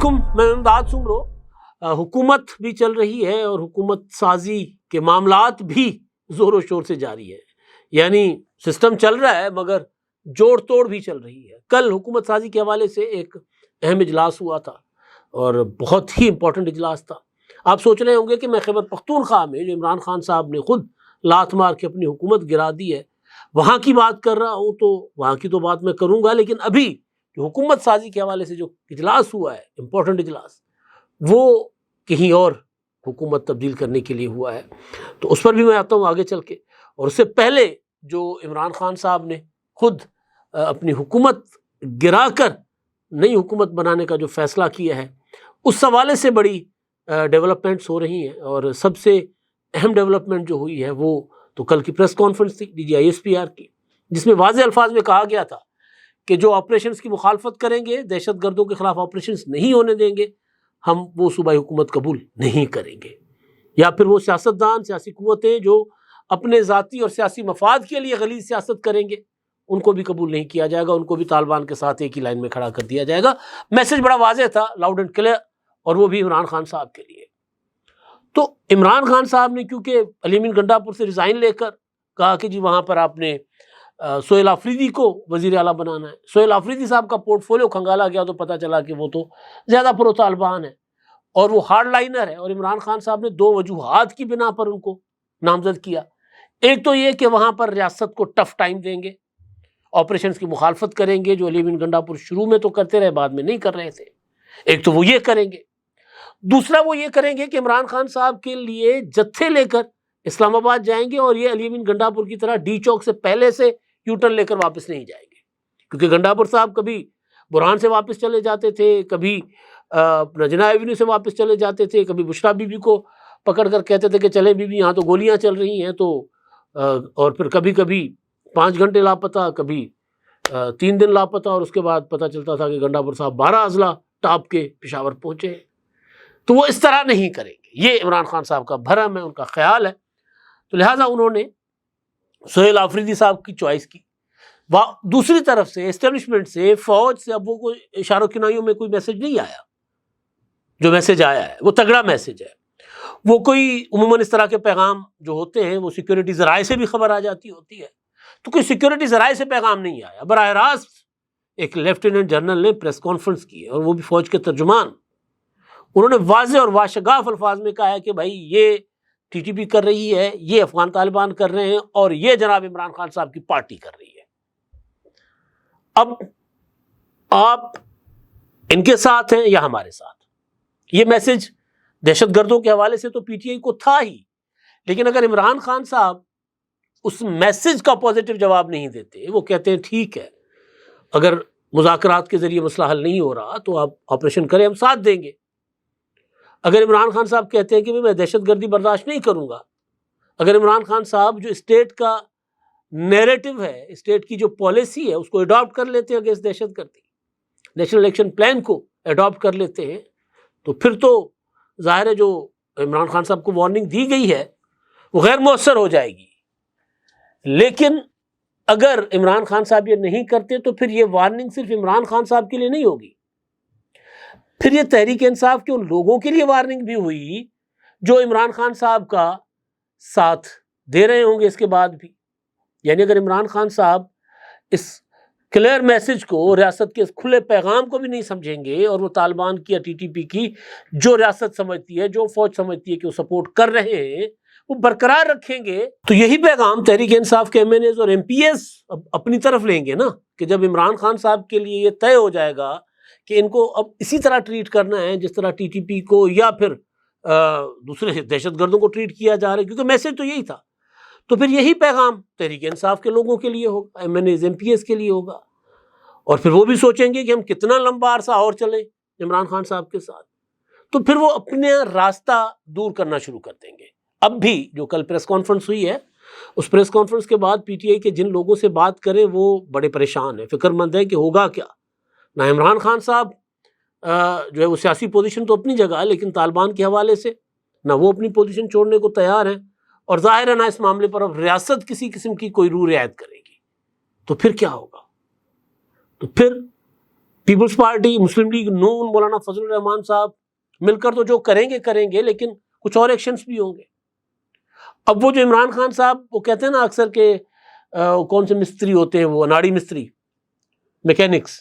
علیکم، میں امداد سمرو۔ حکومت بھی چل رہی ہے اور حکومت سازی کے معاملات بھی زور و شور سے جاری ہے، یعنی سسٹم چل رہا ہے مگر جوڑ توڑ بھی چل رہی ہے۔ کل حکومت سازی کے حوالے سے ایک اہم اجلاس ہوا تھا اور بہت ہی امپورٹنٹ اجلاس تھا۔ آپ سوچ رہے ہوں گے کہ میں خیبر پختونخوا میں جو عمران خان صاحب نے خود لات مار کے اپنی حکومت گرا دی ہے وہاں کی بات کر رہا ہوں، تو وہاں کی تو بات میں کروں گا، لیکن ابھی جو حکومت سازی کے حوالے سے جو اجلاس ہوا ہے، امپورٹنٹ اجلاس، وہ کہیں اور حکومت تبدیل کرنے کے لیے ہوا ہے، تو اس پر بھی میں آتا ہوں آگے چل کے۔ اور اس سے پہلے جو عمران خان صاحب نے خود اپنی حکومت گرا کر نئی حکومت بنانے کا جو فیصلہ کیا ہے، اس حوالے سے بڑی ڈیولپمنٹس ہو رہی ہیں، اور سب سے اہم ڈیولپمنٹ جو ہوئی ہے وہ تو کل کی پریس کانفرنس تھی DGISPR کی، جس میں واضح الفاظ میں کہا گیا تھا کہ جو آپریشنز کی مخالفت کریں گے، دہشت گردوں کے خلاف آپریشنز نہیں ہونے دیں گے، ہم وہ صوبائی حکومت قبول نہیں کریں گے، یا پھر وہ سیاستدان، سیاسی قوتیں جو اپنے ذاتی اور سیاسی مفاد کے لیے غلیظ سیاست کریں گے ان کو بھی قبول نہیں کیا جائے گا، ان کو بھی طالبان کے ساتھ ایک ہی لائن میں کھڑا کر دیا جائے گا۔ میسج بڑا واضح تھا، لاؤڈ اینڈ کلیئر، اور وہ بھی عمران خان صاحب کے لیے۔ تو عمران خان صاحب نے کیونکہ علی امین گنڈا پور سے ریزائن لے کر کہا کہ جی وہاں پر آپ نے سہیل آفریدی کو وزیر اعلیٰ بنانا ہے، سہیل آفریدی صاحب کا پورٹ فولیو کھنگالا گیا تو پتہ چلا کہ وہ تو زیادہ پرو طالبان ہے اور وہ ہارڈ لائنر ہے، اور عمران خان صاحب نے دو وجوہات کی بنا پر ان کو نامزد کیا۔ ایک تو یہ کہ وہاں پر ریاست کو ٹف ٹائم دیں گے، آپریشنز کی مخالفت کریں گے، جو علی امین گنڈا پور شروع میں تو کرتے رہے بعد میں نہیں کر رہے تھے، ایک تو وہ یہ کریں گے۔ دوسرا وہ یہ کریں گے کہ عمران خان صاحب کے لیے جتھے لے کر اسلام آباد جائیں گے، اور یہ علی امین گنڈا پور کی طرح ڈی چوک سے پہلے سے یو ٹرن لے کر واپس نہیں جائیں گے، کیونکہ گنڈا پور صاحب کبھی برہان سے واپس چلے جاتے تھے، کبھی اپنا جناح ایونیو سے واپس چلے جاتے تھے، کبھی بشرا بی بی کو پکڑ کر کہتے تھے کہ چلیں بی بی یہاں تو گولیاں چل رہی ہیں، تو اور پھر کبھی کبھی 5 گھنٹے لاپتہ، کبھی 3 دن لاپتہ، اور اس کے بعد پتہ چلتا تھا کہ گنڈا پور صاحب 12 اضلاع ٹاپ کے پشاور پہنچے ہیں۔ تو وہ اس طرح نہیں کریں گے، یہ عمران خان صاحب کا بھرم ہے، ان کا خیال ہے، تو لہٰذا انہوں نے سہیل آفریدی صاحب کی چوائس کی۔ دوسری طرف سے اسٹیبلشمنٹ سے، فوج سے اب وہ کوئی اشاروں کنائیوں میں کوئی میسج نہیں آیا، جو میسج آیا ہے وہ تگڑا میسج ہے۔ وہ کوئی عموماً اس طرح کے پیغام جو ہوتے ہیں وہ سیکیورٹی ذرائع سے بھی خبر آ جاتی ہوتی ہے، تو کوئی سیکیورٹی ذرائع سے پیغام نہیں آیا، براہ راست ایک لیفٹیننٹ جنرل نے پریس کانفرنس کی ہے، اور وہ بھی فوج کے ترجمان، انہوں نے واضح اور واشگاف الفاظ میں کہا ہے کہ بھائی یہ TTP کر رہی ہے، یہ افغان طالبان کر رہے ہیں، اور یہ جناب عمران خان صاحب کی پارٹی کر رہی ہے۔ اب آپ ان کے ساتھ ہیں یا ہمارے ساتھ؟ یہ میسج دہشت گردوں کے حوالے سے تو PTI کو تھا ہی، لیکن اگر عمران خان صاحب اس میسج کا پازیٹیو جواب نہیں دیتے، وہ کہتے ہیں ٹھیک ہے اگر مذاکرات کے ذریعے مسئلہ حل نہیں ہو رہا تو آپ آپریشن کریں، ہم ساتھ دیں گے۔ اگر عمران خان صاحب کہتے ہیں کہ میں دہشت گردی برداشت نہیں کروں گا، اگر عمران خان صاحب جو اسٹیٹ کا نیریٹو ہے، اسٹیٹ کی جو پالیسی ہے اس کو اڈاپٹ کر لیتے ہیں اگینسٹ دہشت گردی، نیشنل ایکشن پلان کو اڈاپٹ کر لیتے ہیں، تو پھر تو ظاہر ہے جو عمران خان صاحب کو وارننگ دی گئی ہے وہ غیر مؤثر ہو جائے گی۔ لیکن اگر عمران خان صاحب یہ نہیں کرتے تو پھر یہ وارننگ صرف عمران خان صاحب کے لیے نہیں ہوگی، پھر یہ تحریک انصاف کے ان لوگوں کے لیے وارننگ بھی ہوئی جو عمران خان صاحب کا ساتھ دے رہے ہوں گے اس کے بعد بھی۔ یعنی اگر عمران خان صاحب اس کلیئر میسج کو، ریاست کے اس کھلے پیغام کو بھی نہیں سمجھیں گے، اور وہ طالبان کی یا TTP کی جو ریاست سمجھتی ہے، جو فوج سمجھتی ہے کہ وہ سپورٹ کر رہے ہیں، وہ برقرار رکھیں گے، تو یہی پیغام تحریک انصاف کے MNAs اور MPs اپنی طرف لیں گے نا، کہ جب عمران خان صاحب کے لیے یہ طے ہو جائے گا کہ ان کو اب اسی طرح ٹریٹ کرنا ہے جس طرح TTP کو یا پھر دوسرے دہشت گردوں کو ٹریٹ کیا جا رہا ہے، کیونکہ میسج تو یہی تھا، تو پھر یہی پیغام تحریک انصاف کے لوگوں کے لیے ہوگا، MNAs MPs کے لیے ہوگا، اور پھر وہ بھی سوچیں گے کہ ہم کتنا لمبا عرصہ اور چلیں عمران خان صاحب کے ساتھ، تو پھر وہ اپنا راستہ دور کرنا شروع کر دیں گے۔ اب بھی جو کل پریس کانفرنس ہوئی ہے، اس پریس کانفرنس کے بعد PTI کے جن لوگوں سے بات کریں وہ بڑے پریشان ہیں، فکر مند ہیں کہ ہوگا کیا۔ نہ عمران خان صاحب جو ہے وہ سیاسی پوزیشن تو اپنی جگہ ہے، لیکن طالبان کے حوالے سے نہ وہ اپنی پوزیشن چھوڑنے کو تیار ہیں، اور ظاہر ہے نہ اس معاملے پر اب ریاست کسی قسم کی کوئی روح رعایت کرے گی، تو پھر کیا ہوگا؟ تو پھر پیپلز پارٹی، مسلم لیگ نون، مولانا فضل الرحمان صاحب مل کر تو جو کریں گے لیکن کچھ اور ایکشنز بھی ہوں گے۔ اب وہ جو عمران خان صاحب وہ کہتے ہیں نا اکثر کہ کون سے مستری ہوتے ہیں، وہ اناڑی مستری، میکینکس،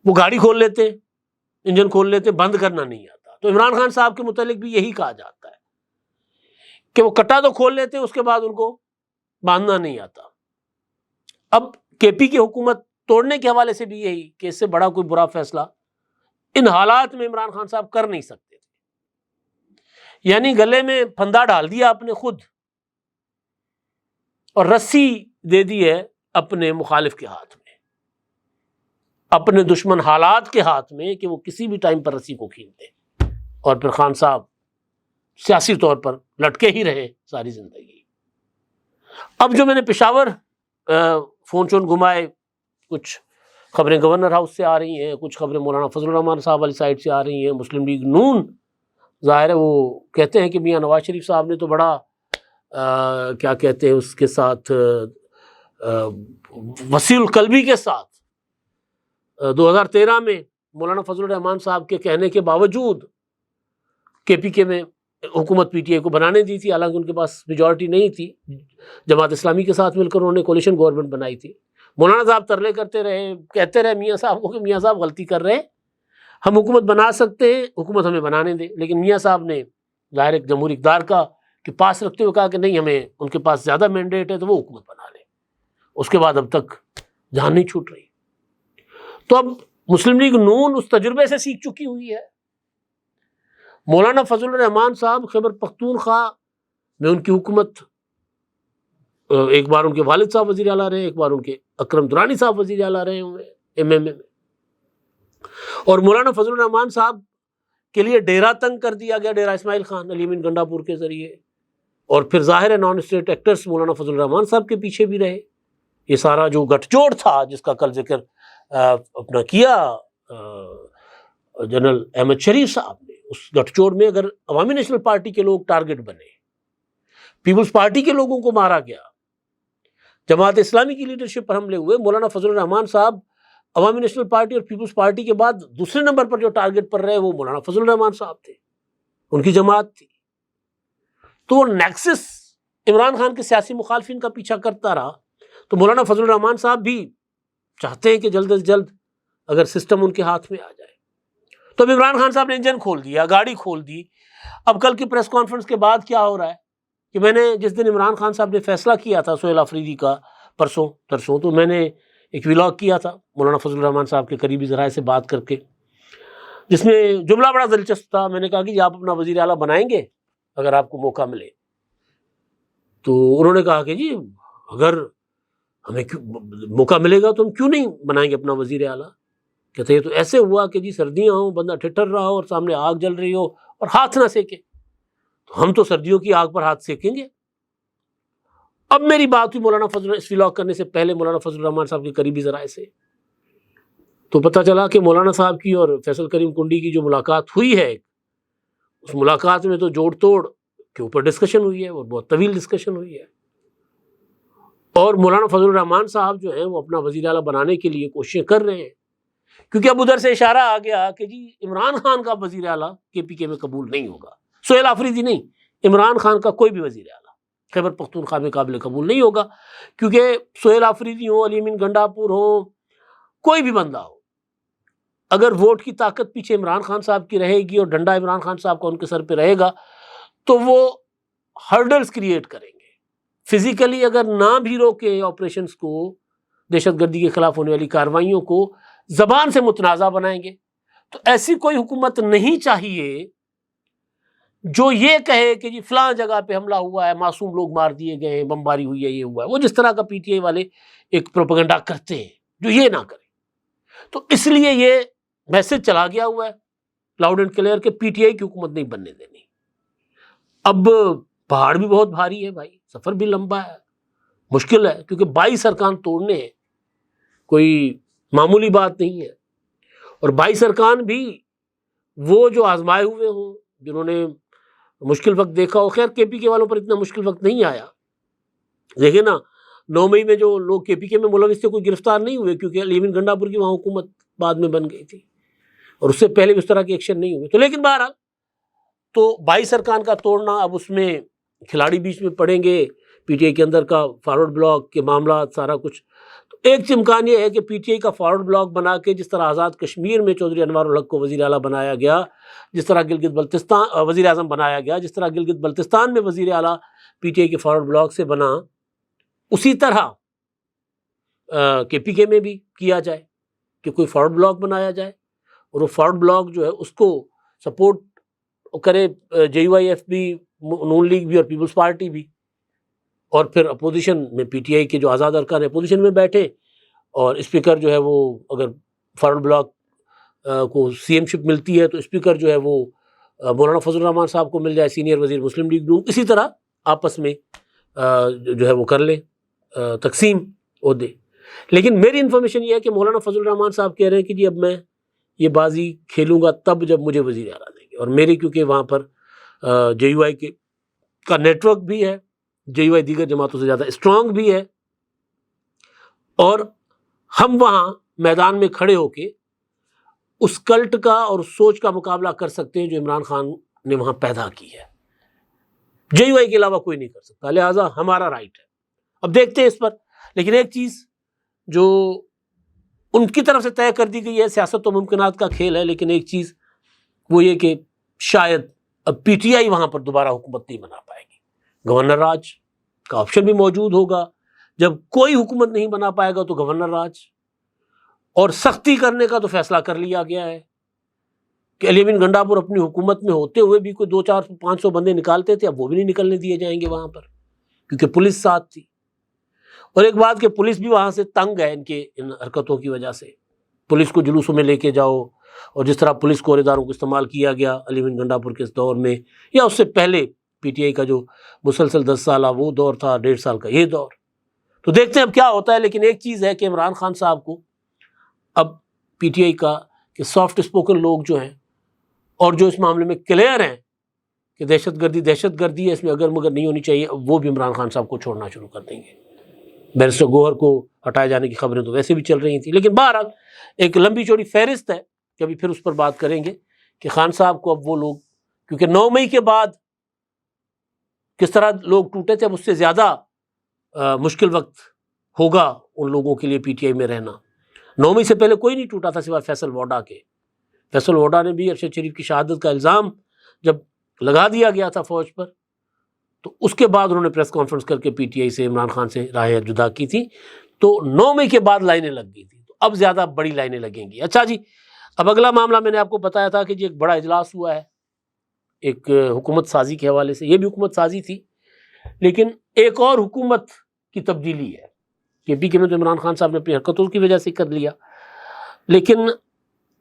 وہ گاڑی کھول لیتے، انجن کھول لیتے، بند کرنا نہیں آتا۔ تو عمران خان صاحب کے متعلق بھی یہی کہا جاتا ہے کہ وہ کٹا تو کھول لیتے، اس کے بعد ان کو باندھنا نہیں آتا۔ اب کے پی کی حکومت توڑنے کے حوالے سے بھی یہی کہ اس سے بڑا کوئی برا فیصلہ ان حالات میں عمران خان صاحب کر نہیں سکتے تھے، یعنی گلے میں پھندا ڈال دیا اپنے خود اور رسی دے دی ہے اپنے مخالف کے ہاتھ میں، اپنے دشمن حالات کے ہاتھ میں، کہ وہ کسی بھی ٹائم پر رسی کو کھینچ دے، اور پھر خان صاحب سیاسی طور پر لٹکے ہی رہے ساری زندگی۔ اب جو میں نے پشاور فون چون گھمائے، کچھ خبریں گورنر ہاؤس سے آ رہی ہیں، کچھ خبریں مولانا فضل الرحمان صاحب والی سائڈ سے آ رہی ہیں، مسلم لیگ نون ظاہر ہے وہ کہتے ہیں کہ میاں نواز شریف صاحب نے تو بڑا کیا کہتے ہیں اس کے ساتھ وسیع القلبی کے ساتھ 2013 میں مولانا فضل الرحمان صاحب کے کہنے کے باوجود کے پی کے میں حکومت پی ٹی آئی کو بنانے دی تھی، حالانکہ ان کے پاس میجورٹی نہیں تھی، جماعت اسلامی کے ساتھ مل کر انہوں نے کولیشن گورنمنٹ بنائی تھی۔ مولانا صاحب ترلے کرتے رہے، کہتے رہے میاں صاحب کو کہ میاں صاحب غلطی کر رہے، ہم حکومت بنا سکتے ہیں، حکومت ہمیں بنانے دیں، لیکن میاں صاحب نے ظاہر ایک جمہوری اقدار کا کہ پاس رکھتے ہوئے کہا کہ نہیں، ہمیں ان کے پاس زیادہ مینڈیٹ ہے تو وہ حکومت بنا لیں۔ اس کے بعد اب تک جان نہیں چھوٹ رہی۔ تو اب مسلم لیگ نون اس تجربے سے سیکھ چکی ہوئی ہے۔ مولانا فضل الرحمان صاحب خیبر پختونخوا میں ان کی حکومت، ایک بار ان کے والد صاحب وزیر اعلیٰ رہے، ایک بار ان کے اکرم درانی صاحب وزیر اعلیٰ رہے ہوئے ایم ایم اے میں، اور مولانا فضل الرحمان صاحب کے لیے ڈیرا تنگ کر دیا گیا، ڈیرا اسماعیل خان علی امین گنڈا پور کے ذریعے، اور پھر ظاہر ہے نان اسٹیٹ ایکٹرز مولانا فضل الرحمان صاحب کے پیچھے بھی رہے۔ یہ سارا جو گٹھ جوڑ تھا جس کا کل ذکر اپنا کیا جنرل احمد شریف صاحب نے، اس گٹھ جوڑ میں اگر عوامی نیشنل پارٹی کے لوگ ٹارگٹ بنے، پیپلز پارٹی کے لوگوں کو مارا گیا، جماعت اسلامی کی لیڈرشپ پر حملے ہوئے، مولانا فضل الرحمان صاحب عوامی نیشنل پارٹی اور پیپلز پارٹی کے بعد دوسرے نمبر پر جو ٹارگٹ پر رہے وہ مولانا فضل الرحمان صاحب تھے، ان کی جماعت تھی۔ تو وہ نیکسس عمران خان کے سیاسی مخالفین کا پیچھا کرتا رہا۔ تو مولانا فضل الرحمان صاحب بھی چاہتے ہیں کہ جلد از جلد اگر سسٹم ان کے ہاتھ میں آ جائے۔ تو اب عمران خان صاحب نے انجن کھول دیا، گاڑی کھول دی۔ اب کل کی پریس کانفرنس کے بعد کیا ہو رہا ہے کہ میں نے جس دن عمران خان صاحب نے فیصلہ کیا تھا سہیل آفریدی کا، پرسوں ترسوں، تو میں نے ایک ولاگ کیا تھا مولانا فضل الرحمان صاحب کے قریبی ذرائع سے بات کر کے، جس میں جملہ بڑا دلچسپ تھا۔ میں نے کہا کہ آپ اپنا وزیر اعلیٰ بنائیں گے اگر آپ کو موقع ملے؟ تو انہوں نے کہا کہ جی اگر ہمیں موقع ملے گا تو ہم کیوں نہیں بنائیں گے اپنا وزیر اعلیٰ۔ کہتے ہیں تو ایسے ہوا کہ جی سردیاں ہوں، بندہ ٹھٹر رہا ہو اور سامنے آگ جل رہی ہو اور ہاتھ نہ سیکے، تو ہم تو سردیوں کی آگ پر ہاتھ سیکیں گے۔ اب میری بات ہوئی مولانا فضل اس ولاگ کرنے سے پہلے مولانا فضل الرحمان صاحب کے قریبی ذرائع سے، تو پتہ چلا کہ مولانا صاحب کی اور فیصل کریم کنڈی کی جو ملاقات ہوئی ہے، اس ملاقات میں تو جوڑ توڑ کے اوپر ڈسکشن ہوئی ہے اور بہت طویل ڈسکشن ہوئی ہے، اور مولانا فضل الرحمان صاحب جو ہیں وہ اپنا وزیر اعلیٰ بنانے کے لیے کوششیں کر رہے ہیں، کیونکہ اب ادھر سے اشارہ آ گیا کہ جی عمران خان کا وزیر اعلیٰ کے پی کے میں قبول نہیں ہوگا، سہیل آفریدی نہیں، عمران خان کا کوئی بھی وزیر اعلیٰ خیبر پختونخوا میں قابل قبول نہیں ہوگا، کیونکہ سہیل آفریدی ہوں، علی امین گنڈا پور ہوں، کوئی بھی بندہ ہو، اگر ووٹ کی طاقت پیچھے عمران خان صاحب کی رہے گی اور ڈنڈا عمران خان صاحب کا ان کے سر پہ رہے گا تو وہ ہرڈلز کریٹ کریں گے۔ فزیکلی اگر نہ بھی روکے آپریشنز کو، دہشت گردی کے خلاف ہونے والی کارروائیوں کو، زبان سے متنازع بنائیں گے۔ تو ایسی کوئی حکومت نہیں چاہیے جو یہ کہے کہ جی فلاں جگہ پہ حملہ ہوا ہے، معصوم لوگ مار دیے گئے ہیں، بمباری ہوئی ہے، یہ ہوا ہے۔ وہ جس طرح کا پی ٹی آئی والے ایک پروپیگنڈا کرتے ہیں، جو یہ نہ کرے۔ تو اس لیے یہ میسج چلا گیا ہوا ہے لاؤڈ اینڈ کلیئر کہ پی ٹی آئی کی حکومت نہیں بننے دینی۔ اب پہاڑ بھی بہت بھاری ہے بھائی، سفر بھی لمبا ہے، مشکل ہے، کیونکہ 22 ارکان توڑنے ہیں، کوئی معمولی بات نہیں ہے۔ اور 22 ارکان بھی وہ جو آزمائے ہوئے ہوں، جنہوں نے مشکل وقت دیکھا ہو۔ خیر کے پی کے والوں پر اتنا مشکل وقت نہیں آیا، دیکھیں نا 9 مئی میں جو لوگ کے پی کے میں ملوث تھے کوئی گرفتار نہیں ہوئے، کیونکہ علی امین گنڈا پور کی وہاں حکومت بعد میں بن گئی تھی اور اس سے پہلے بھی اس طرح کے ایکشن نہیں ہوئے. تو لیکن بہرحال تو 22 ارکان کا توڑنا، اب اس میں کھلاڑی بیچ میں پڑیں گے، پی ٹی آئی کے اندر کا فارورڈ بلاک کے معاملات سارا کچھ. تو ایک امکان یہ ہے کہ پی ٹی آئی کا فارورڈ بلاک بنا کے جس طرح آزاد کشمیر میں چودھری انوار الحق کو وزیر اعلیٰ بنایا گیا، جس طرح گلگت بلتستان وزیر اعظم بنایا گیا، جس طرح گلگت بلتستان میں وزیر اعلیٰ پی ٹی آئی کے فارورڈ بلاک سے بنا، اسی طرح کے پی کے میں بھی کیا جائے کہ کوئی فارورڈ بلاک بنایا جائے اور وہ فارورڈ بلاک جو ہے اس کو سپورٹ کرے جے یو آئی ایف بھی، نون لیگ بھی اور پیپلز پارٹی بھی، اور پھر اپوزیشن میں پی ٹی آئی کے جو آزاد ارکان اپوزیشن میں بیٹھے، اور اسپیکر جو ہے وہ اگر فارورڈ بلاک کو سی ایم شپ ملتی ہے تو اسپیکر جو ہے وہ مولانا فضل الرحمان صاحب کو مل جائے، سینئر وزیر مسلم لیگ نون. اسی طرح آپس میں جو ہے وہ کر لیں تقسیم عہدے. لیکن میری انفارمیشن یہ ہے کہ مولانا فضل الرحمان صاحب کہہ رہے ہیں کہ جی اب میں یہ بازی کھیلوں گا تب جب مجھے وزیر اعلیٰ دیں گے، اور میری کیونکہ وہاں پر جے یو آئی کا نیٹ ورک بھی ہے، جے یو آئی دیگر جماعتوں سے زیادہ اسٹرانگ بھی ہے، اور ہم وہاں میدان میں کھڑے ہو کے اس کلٹ کا اور اس سوچ کا مقابلہ کر سکتے ہیں جو عمران خان نے وہاں پیدا کی ہے. جے یو آئی کے علاوہ کوئی نہیں کر سکتا، لہٰذا ہمارا رائٹ ہے. اب دیکھتے ہیں اس پر. لیکن ایک چیز جو ان کی طرف سے طے کر دی گئی ہے، سیاست و ممکنات کا کھیل ہے، لیکن ایک چیز وہ یہ کہ شاید اب پی ٹی آئی وہاں پر دوبارہ حکومت نہیں بنا پائے گی. گورنر راج کا آپشن بھی موجود ہوگا. جب کوئی حکومت نہیں بنا پائے گا تو گورنر راج، اور سختی کرنے کا تو فیصلہ کر لیا گیا ہے کہ علی امین گنڈا پور اپنی حکومت میں ہوتے ہوئے بھی کوئی 200-400-500 بندے نکالتے تھے، اب وہ بھی نہیں نکلنے دیے جائیں گے وہاں پر، کیونکہ پولیس ساتھ تھی. اور ایک بات کہ پولیس بھی وہاں سے تنگ ہے ان حرکتوں کی وجہ سے. پولیس کو جلوسوں میں لے کے جاؤ، اور جس طرح پولیس کو اداروں کو استعمال کیا گیا علی امین گنڈا پور کے اس دور میں، یا اس سے پہلے پی ٹی آئی کا جو مسلسل 10 سالہ وہ دور تھا، 1.5 سال کا یہ دور. تو دیکھتے ہیں اب کیا ہوتا ہے. لیکن ایک چیز ہے کہ عمران خان صاحب کو اب پی ٹی آئی کا کہ سافٹ اسپوکن لوگ جو ہیں اور جو اس معاملے میں کلیئر ہیں کہ دہشت گردی ہے، اس میں اگر مگر نہیں ہونی چاہیے، وہ بھی عمران خان صاحب کو چھوڑنا شروع کر دیں گے. بیرسٹر گوہر کو ہٹائے جانے کی خبریں تو ویسے بھی چل رہی تھیں. لیکن بہرحال ایک لمبی چوڑی فہرست ہے، کبھی پھر اس پر بات کریں گے کہ خان صاحب کو اب وہ لوگ، کیونکہ 9 مئی کے بعد کس طرح لوگ ٹوٹے تھے، اب اس سے زیادہ مشکل وقت ہوگا ان لوگوں کے لیے پی ٹی آئی میں رہنا. 9 مئی سے پہلے کوئی نہیں ٹوٹا تھا سوائے فیصل ووڈا کے. فیصل ووڈا نے بھی ارشد شریف کی شہادت کا الزام جب لگا دیا گیا تھا فوج پر، تو اس کے بعد انہوں نے پریس کانفرنس کر کے پی ٹی آئی سے عمران خان سے راہیں جدا کی تھی. تو 9 مئی کے بعد لائنیں لگ گئی تھی، تو اب زیادہ بڑی لائنیں لگیں گی. اچھا جی، اب اگلا معاملہ میں نے آپ کو بتایا تھا کہ جی ایک بڑا اجلاس ہوا ہے ایک حکومت سازی کے حوالے سے. یہ بھی حکومت سازی تھی، لیکن ایک اور حکومت کی تبدیلی ہے. کے پی کے میں تو عمران خان صاحب نے اپنی حرکتوں کی وجہ سے کر لیا، لیکن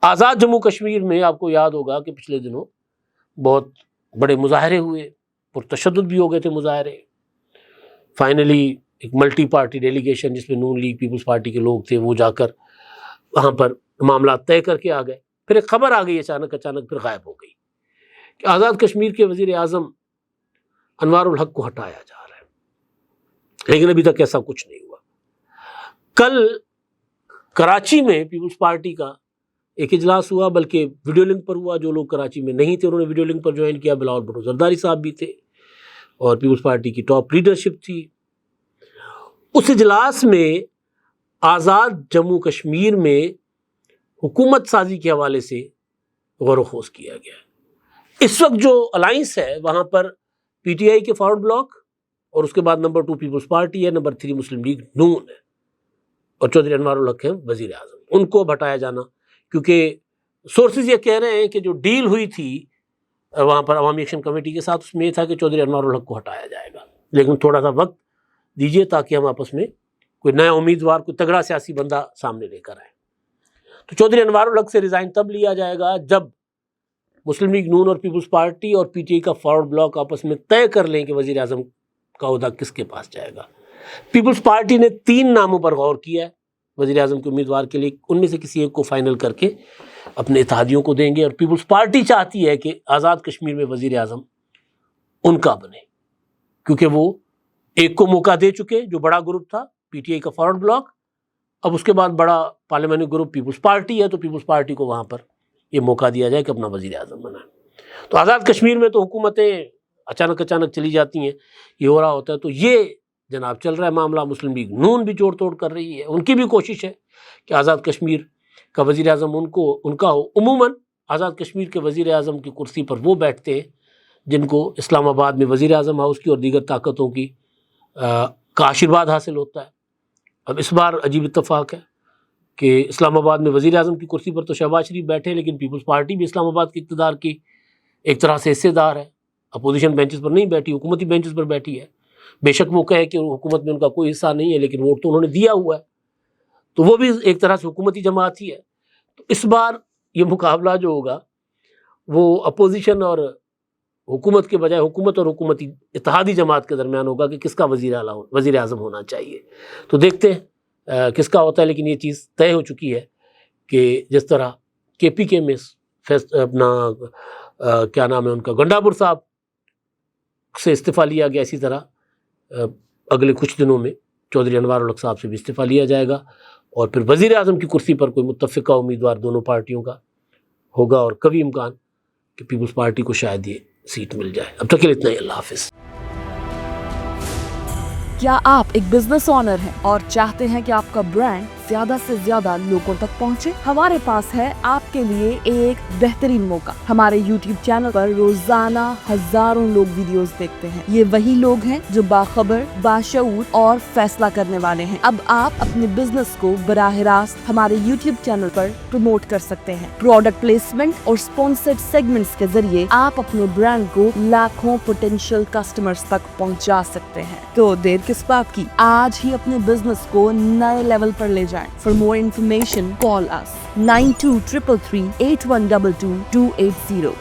آزاد جموں کشمیر میں آپ کو یاد ہوگا کہ پچھلے دنوں بہت بڑے مظاہرے ہوئے، پرتشدد بھی ہو گئے تھے مظاہرے. فائنلی ایک ملٹی پارٹی ڈیلیگیشن جس میں نون لیگ پیپلز پارٹی کے لوگ تھے وہ جا کر وہاں پر معاملات طے کر کے آ گئے. پھر ایک خبر آ گئی اچانک پھر غائب ہو گئی کہ آزاد کشمیر کے وزیر اعظم انوار الحق کو ہٹایا جا رہا ہے. لیکن ابھی تک ایسا کچھ نہیں ہوا. کل کراچی میں پیپلز پارٹی کا ایک اجلاس ہوا، بلکہ ویڈیو لنک پر ہوا. جو لوگ کراچی میں نہیں تھے انہوں نے ویڈیو لنک پر جوائن کیا. بلاول بھٹو زرداری صاحب بھی تھے اور پیپلز پارٹی کی ٹاپ لیڈرشپ تھی. اس اجلاس میں آزاد جموں کشمیر میں حکومت سازی کے حوالے سے غور و خوض کیا گیا. اس وقت جو الائنس ہے وہاں پر پی ٹی آئی کے فارورڈ بلاک، اور اس کے بعد نمبر 2 پیپلز پارٹی ہے، نمبر 3 مسلم لیگ نون ہے، اور چودھری انوار الحق ہیں وزیر اعظم. ان کو ہٹایا جانا، کیونکہ سورسز یہ کہہ رہے ہیں کہ جو ڈیل ہوئی تھی وہاں پر عوامی ایکشن کمیٹی کے ساتھ اس میں یہ تھا کہ چودھری انوار الحق کو ہٹایا جائے گا، لیکن تھوڑا سا وقت دیجیے تاکہ ہم آپس میں کوئی نیا امیدوار، کوئی تگڑا سیاسی بندہ سامنے لے کر آئیں. تو چودھری انوار الحق سے ریزائن تب لیا جائے گا جب مسلم لیگ نون اور پیپلز پارٹی اور پی ٹی آئی کا فارورڈ بلاک آپس میں طے کر لیں کہ وزیر اعظم کا عہدہ کس کے پاس جائے گا. پیپلز پارٹی نے 3 ناموں پر غور کیا ہے وزیر اعظم کے امیدوار کے لیے. ان میں سے کسی ایک کو فائنل کر کے اپنے اتحادیوں کو دیں گے، اور پیپلز پارٹی چاہتی ہے کہ آزاد کشمیر میں وزیر اعظم ان کا بنے، کیونکہ وہ ایک کو موقع دے چکے جو بڑا گروپ تھا پی ٹی آئی کا فارورڈ بلاک. اب اس کے بعد بڑا پارلیمانی گروپ پیپلز پارٹی ہے، تو پیپلز پارٹی کو وہاں پر یہ موقع دیا جائے کہ اپنا وزیر اعظم بنائے۔ تو آزاد کشمیر میں تو حکومتیں اچانک چلی جاتی ہیں، یہ ہو رہا ہوتا ہے۔ تو یہ جناب چل رہا ہے معاملہ، مسلم لیگ نون بھی جوڑ توڑ کر رہی ہے، ان کی بھی کوشش ہے کہ آزاد کشمیر کا وزیر اعظم ان کا ہو۔ عموماً آزاد کشمیر کے وزیر اعظم کی کرسی پر وہ بیٹھتے ہیں جن کو اسلام آباد میں وزیر اعظم ہاؤس کی اور دیگر طاقتوں کی کا آشیرواد حاصل ہوتا ہے۔ اب اس بار عجیب اتفاق ہے کہ اسلام آباد میں وزیر اعظم کی کرسی پر تو شہباز شریف بیٹھے، لیکن پیپلز پارٹی بھی اسلام آباد کے اقتدار کی ایک طرح سے حصے دار ہے، اپوزیشن بینچز پر نہیں بیٹھی، حکومتی بینچز پر بیٹھی ہے۔ بے شک وہ کہے کہ حکومت میں ان کا کوئی حصہ نہیں ہے، لیکن ووٹ تو انہوں نے دیا ہوا ہے، تو وہ بھی ایک طرح سے حکومتی جماعت ہی ہے۔ تو اس بار یہ مقابلہ جو ہوگا وہ اپوزیشن اور حکومت کے بجائے حکومت اور حکومتی اتحادی جماعت کے درمیان ہوگا کہ کس کا وزیر اعظم ہونا چاہیے۔ تو دیکھتے ہیں کس کا ہوتا ہے، لیکن یہ چیز طے ہو چکی ہے کہ جس طرح کے پی کے میں اپنا کیا نام ہے ان کا گنڈا پور صاحب سے استعفیٰ لیا گیا، اسی طرح اگلے کچھ دنوں میں چودھری انوار الحق صاحب سے بھی استعفیٰ لیا جائے گا، اور پھر وزیر اعظم کی کرسی پر کوئی متفقہ امیدوار دونوں پارٹیوں کا ہوگا، اور کبھی امکان کہ پیپلز پارٹی کو شاید یہ سیٹ مل جائے۔ اب تک کے لیے اتنا ہی، اللہ حافظ۔ کیا آپ ایک بزنس اونر ہیں اور چاہتے ہیں کہ آپ کا برانڈ زیادہ سے زیادہ لوگوں تک پہنچے؟ ہمارے پاس ہے آپ کے لیے ایک بہترین موقع۔ ہمارے یوٹیوب چینل پر روزانہ ہزاروں لوگ ویڈیوز دیکھتے ہیں۔ یہ وہی لوگ ہیں جو باخبر، باشعور اور فیصلہ کرنے والے ہیں۔ اب آپ اپنے بزنس کو براہ راست ہمارے یوٹیوب چینل پر پروموٹ کر سکتے ہیں۔ پروڈکٹ پلیسمنٹ اور اسپانسرڈ سیگمنٹس کے ذریعے آپ اپنے برانڈ کو لاکھوں پوٹینشیل کسٹمرز تک پہنچا سکتے ہیں۔ تو دیر کس بات کی، آج ہی اپنے بزنس کو نئے لیول پر لے جائیں۔ For more information, call us 9233 8122 280.